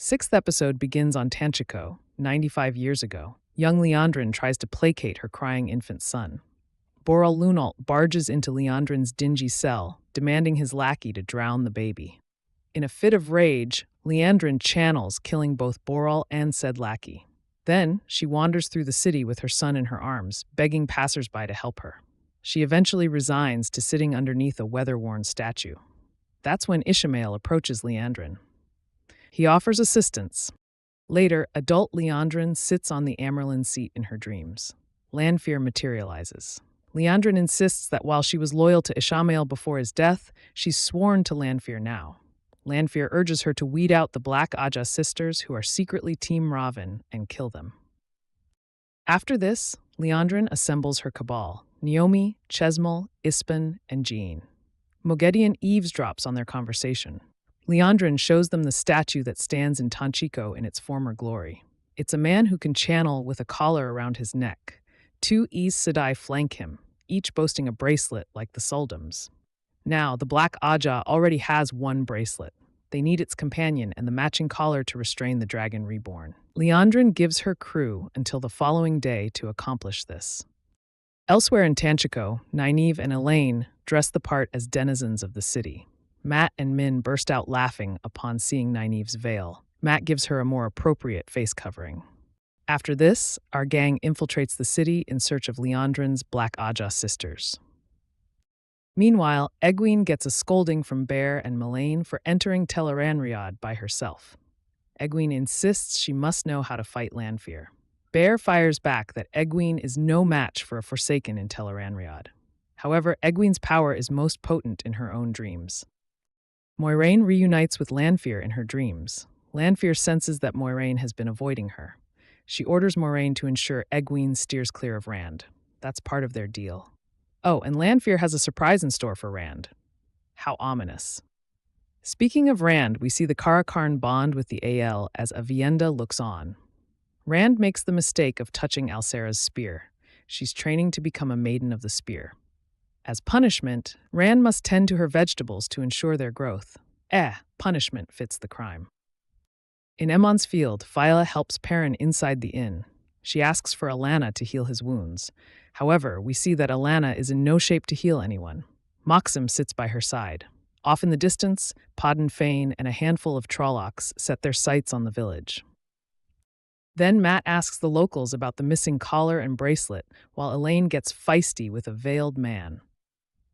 Sixth episode begins on Tanchico, 95 years ago. Young Leandrin tries to placate her crying infant son. Boral Lunalt barges into Leandrin's dingy cell, demanding his lackey to drown the baby. In a fit of rage, Leandrin channels, killing both Boral and said lackey. Then, she wanders through the city with her son in her arms, begging passersby to help her. She eventually resigns to sitting underneath a weather-worn statue. That's when Ishmael approaches Leandrin. He offers assistance. Later, adult Leandrin sits on the Amerlin seat in her dreams. Lanfear materializes. Leandrin insists that while she was loyal to Ishmael before his death, she's sworn to Lanfear now. Lanfear urges her to weed out the Black Aja sisters who are secretly Team Ravin and kill them. After this, Leandrin assembles her cabal: Naomi, Chesmal, Ispan, and Jean. Moghedien eavesdrops on their conversation. Leandrin shows them the statue that stands in Tanchico in its former glory. It's a man who can channel with a collar around his neck. Two Aes Sedai flank him, each boasting a bracelet like the Sul'dams. Now, the Black Aja already has one bracelet. They need its companion and the matching collar to restrain the dragon reborn. Leandrin gives her crew until the following day to accomplish this. Elsewhere in Tanchico, Nynaeve and Elaine dress the part as denizens of the city. Matt and Min burst out laughing upon seeing Nynaeve's veil. Matt gives her a more appropriate face covering. After this, our gang infiltrates the city in search of Leandrin's Black Aja sisters. Meanwhile, Egwene gets a scolding from Bear and Melaine for entering Tel'aran'rhiod by herself. Egwene insists she must know how to fight Lanfear. Bear fires back that Egwene is no match for a Forsaken in Tel'aran'rhiod. However, Egwene's power is most potent in her own dreams. Moiraine reunites with Lanfear in her dreams. Lanfear senses that Moiraine has been avoiding her. She orders Moiraine to ensure Egwene steers clear of Rand. That's part of their deal. Oh, and Lanfear has a surprise in store for Rand. How ominous. Speaking of Rand, we see the Karakarn bond with the AL as Avienda looks on. Rand makes the mistake of touching Alcera's spear. She's training to become a Maiden of the Spear. As punishment, Rand must tend to her vegetables to ensure their growth. Punishment fits the crime. In Emon's field, Phyla helps Perrin inside the inn. She asks for Alana to heal his wounds. However, we see that Alana is in no shape to heal anyone. Moxim sits by her side. Off in the distance, Podden Fane and a handful of Trollocs set their sights on the village. Then Matt asks the locals about the missing collar and bracelet, while Elaine gets feisty with a veiled man.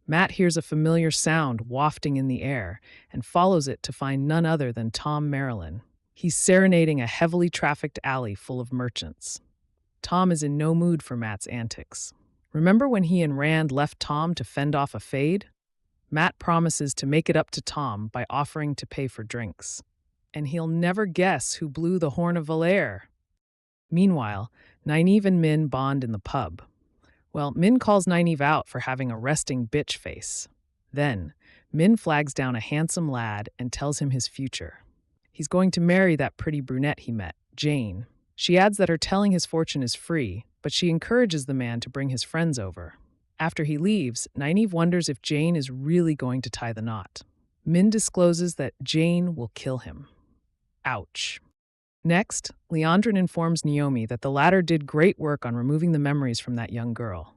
Matt hears a familiar sound wafting in the air and follows it to find none other than Tom Marilyn. He's serenading a heavily trafficked alley full of merchants. Tom is in no mood for Matt's antics. Remember when he and Rand left Tom to fend off a fade? Matt promises to make it up to Tom by offering to pay for drinks. And he'll never guess who blew the horn of Valair. Meanwhile, Nynaeve and Min bond in the pub. Well, Min calls Nynaeve out for having a resting bitch face. Then, Min flags down a handsome lad and tells him his future. He's going to marry that pretty brunette he met, Jane. She adds that her telling his fortune is free, but she encourages the man to bring his friends over. After he leaves, Nynaeve wonders if Jane is really going to tie the knot. Min discloses that Jane will kill him. Ouch. Next, Leandrin informs Naomi that the latter did great work on removing the memories from that young girl.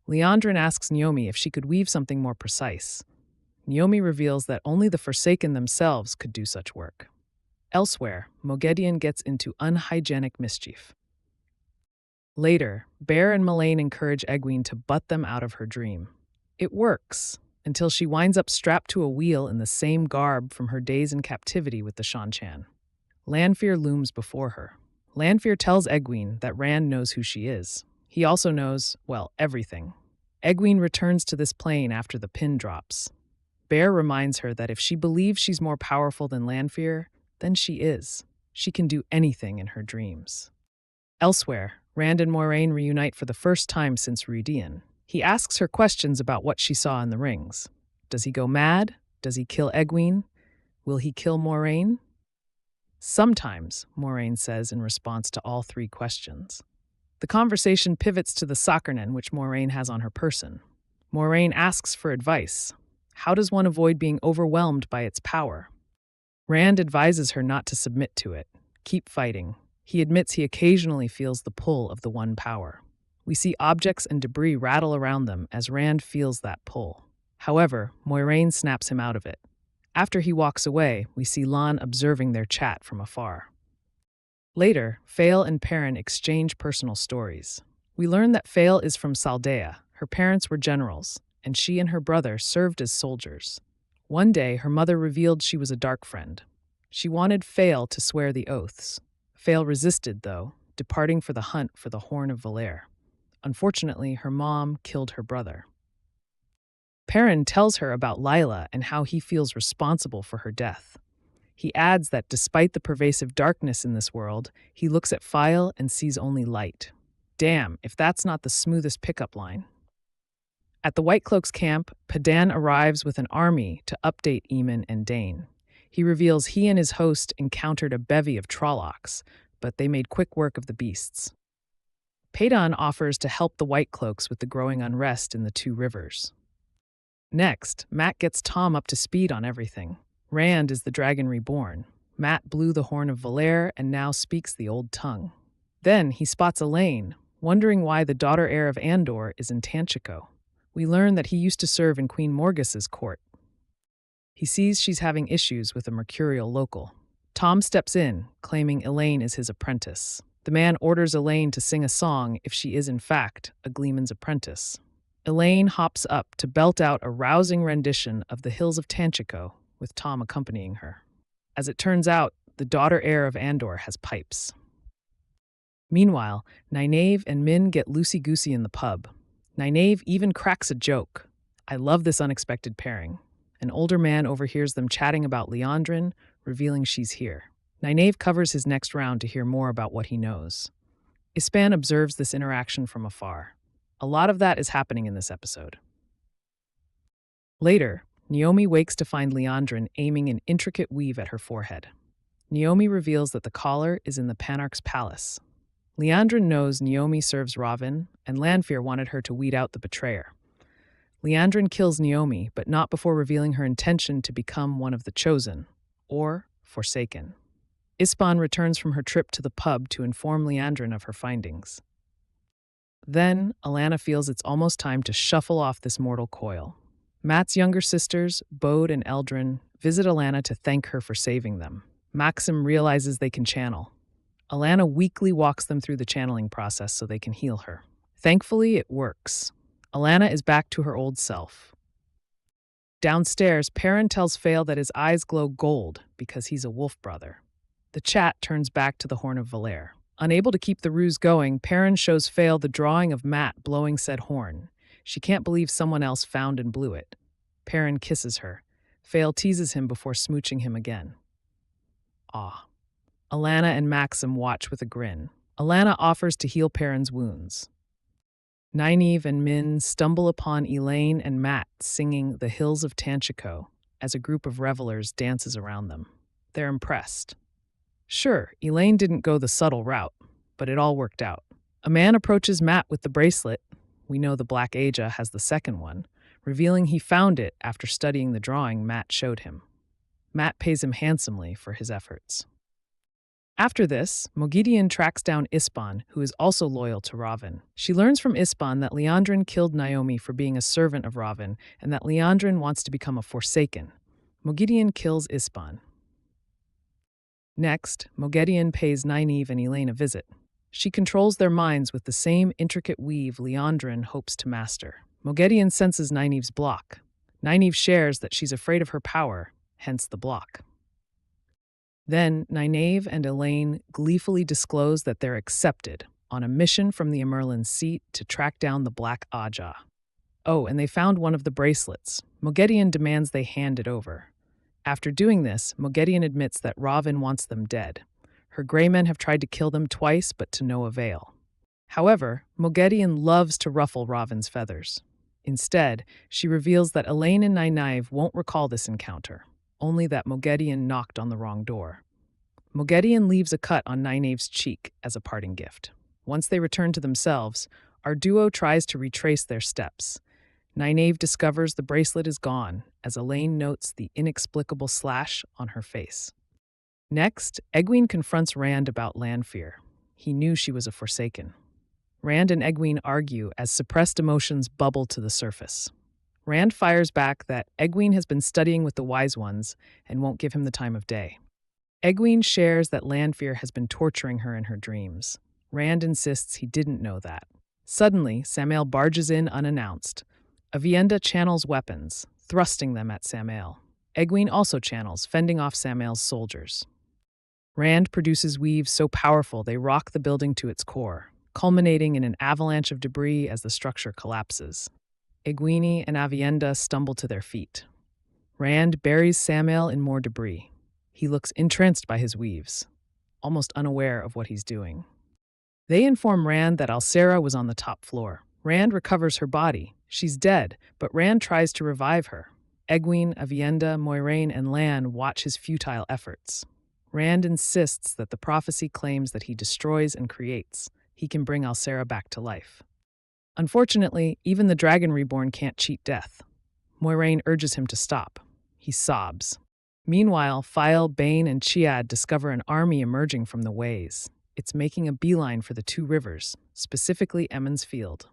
Leandrin asks Naomi if she could weave something more precise. Naomi reveals that only the Forsaken themselves could do such work. Elsewhere, Moghedien gets into unhygienic mischief. Later, Bear and Melaine encourage Egwene to butt them out of her dream. It works, until she winds up strapped to a wheel in the same garb from her days in captivity with the Shanchan. Lanfear looms before her. Lanfear tells Egwene that Rand knows who she is. He also knows, well, everything. Egwene returns to this plane after the pin drops. Bear reminds her that if she believes she's more powerful than Lanfear, then she is. She can do anything in her dreams. Elsewhere, Rand and Moiraine reunite for the first time since Rhuidean. He asks her questions about what she saw in the rings. Does he go mad? Does he kill Egwene? Will he kill Moiraine? Sometimes, Moiraine says in response to all three questions. The conversation pivots to the Soccernen which Moiraine has on her person. Moiraine asks for advice. How does one avoid being overwhelmed by its power? Rand advises her not to submit to it. Keep fighting. He admits he occasionally feels the pull of the one power. We see objects and debris rattle around them as Rand feels that pull. However, Moiraine snaps him out of it. After he walks away, we see Lan observing their chat from afar. Later, Fael and Perrin exchange personal stories. We learn that Fael is from Saldea. Her parents were generals, and she and her brother served as soldiers. One day, her mother revealed she was a dark friend. She wanted Fael to swear the oaths. Fael resisted, though, departing for the hunt for the Horn of Valere. Unfortunately, her mom killed her brother. Perrin tells her about Lila and how he feels responsible for her death. He adds that despite the pervasive darkness in this world, he looks at Fael and sees only light. Damn, if that's not the smoothest pickup line. At the White Cloaks camp, Padan arrives with an army to update Eamon and Dane. He reveals he and his host encountered a bevy of Trollocs, but they made quick work of the beasts. Padan offers to help the White Cloaks with the growing unrest in the Two Rivers. Next, Matt gets Tom up to speed on everything. Rand is the dragon reborn. Matt blew the Horn of Valere and now speaks the old tongue. Then he spots Elaine, wondering why the daughter heir of Andor is in Tanchico. We learn that he used to serve in Queen Morgis's court. He sees she's having issues with a mercurial local. Tom steps in, claiming Elaine is his apprentice. The man orders Elaine to sing a song if she is in fact a Gleeman's apprentice. Elaine hops up to belt out a rousing rendition of The Hills of Tanchico, with Tom accompanying her. As it turns out, the daughter heir of Andor has pipes. Meanwhile, Nynaeve and Min get loosey-goosey in the pub. Nynaeve even cracks a joke. I love this unexpected pairing. An older man overhears them chatting about Leandrin, revealing she's here. Nynaeve covers his next round to hear more about what he knows. Ispan observes this interaction from afar. A lot of that is happening in this episode. Later, Naomi wakes to find Leandrin aiming an intricate weave at her forehead. Naomi reveals that the collar is in the Panarch's palace. Leandrin knows Naomi serves Ravin, and Lanfear wanted her to weed out the betrayer. Leandrin kills Naomi, but not before revealing her intention to become one of the Chosen, or Forsaken. Ispan returns from her trip to the pub to inform Leandrin of her findings. Then, Alana feels it's almost time to shuffle off this mortal coil. Matt's younger sisters, Bode and Eldrin, visit Alana to thank her for saving them. Maxim realizes they can channel. Alana weakly walks them through the channeling process so they can heal her. Thankfully, it works. Alana is back to her old self. Downstairs, Perrin tells Fael that his eyes glow gold because he's a wolf brother. The chat turns back to the Horn of Valere. Unable to keep the ruse going, Perrin shows Fael the drawing of Matt blowing said horn. She can't believe someone else found and blew it. Perrin kisses her. Fael teases him before smooching him again. Ah. Alana and Maxim watch with a grin. Alana offers to heal Perrin's wounds. Nynaeve and Min stumble upon Elaine and Matt singing The Hills of Tanchico as a group of revelers dances around them. They're impressed. Sure, Elaine didn't go the subtle route, but it all worked out. A man approaches Matt with the bracelet. We know the Black Aja has the second one, revealing he found it after studying the drawing Matt showed him. Matt pays him handsomely for his efforts. After this, Moghedien tracks down Ispan, who is also loyal to Ravin. She learns from Ispan that Leandrin killed Naomi for being a servant of Ravin, and that Leandrin wants to become a Forsaken. Moghedien kills Ispan. Next, Moghedien pays Nynaeve and Elaine a visit. She controls their minds with the same intricate weave Leandrin hopes to master. Moghedien senses Nynaeve's block. Nynaeve shares that she's afraid of her power, hence the block. Then, Nynaeve and Elaine gleefully disclose that they're accepted on a mission from the Emerlin's seat to track down the Black Aja. Oh, and they found one of the bracelets. Moghedien demands they hand it over. After doing this, Moghedien admits that Ravin wants them dead. Her Grey Men have tried to kill them twice, but to no avail. However, Moghedien loves to ruffle Ravin's feathers. Instead, she reveals that Elaine and Nynaeve won't recall this encounter, only that Moghedien knocked on the wrong door. Moghedien leaves a cut on Nynaeve's cheek as a parting gift. Once they return to themselves, our duo tries to retrace their steps. Nynaeve discovers the bracelet is gone, as Elaine notes the inexplicable slash on her face. Next, Egwene confronts Rand about land fear. He knew she was a Forsaken. Rand and Egwene argue as suppressed emotions bubble to the surface. Rand fires back that Egwene has been studying with the Wise Ones and won't give him the time of day. Egwene shares that land fear has been torturing her in her dreams. Rand insists he didn't know that. Suddenly, Samael barges in unannounced. Aviendha channels weapons, thrusting them at Samael. Egwene also channels, fending off Samael's soldiers. Rand produces weaves so powerful they rock the building to its core, culminating in an avalanche of debris as the structure collapses. Egwene and Aviendha stumble to their feet. Rand buries Samael in more debris. He looks entranced by his weaves, almost unaware of what he's doing. They inform Rand that Alcera was on the top floor. Rand recovers her body. She's dead, but Rand tries to revive her. Egwene, Aviendha, Moiraine, and Lan watch his futile efforts. Rand insists that the prophecy claims that he destroys and creates. He can bring Alcera back to life. Unfortunately, even the Dragon Reborn can't cheat death. Moiraine urges him to stop. He sobs. Meanwhile, File, Bane, and Chiad discover an army emerging from the ways. It's making a beeline for the two rivers, specifically Emond's Field.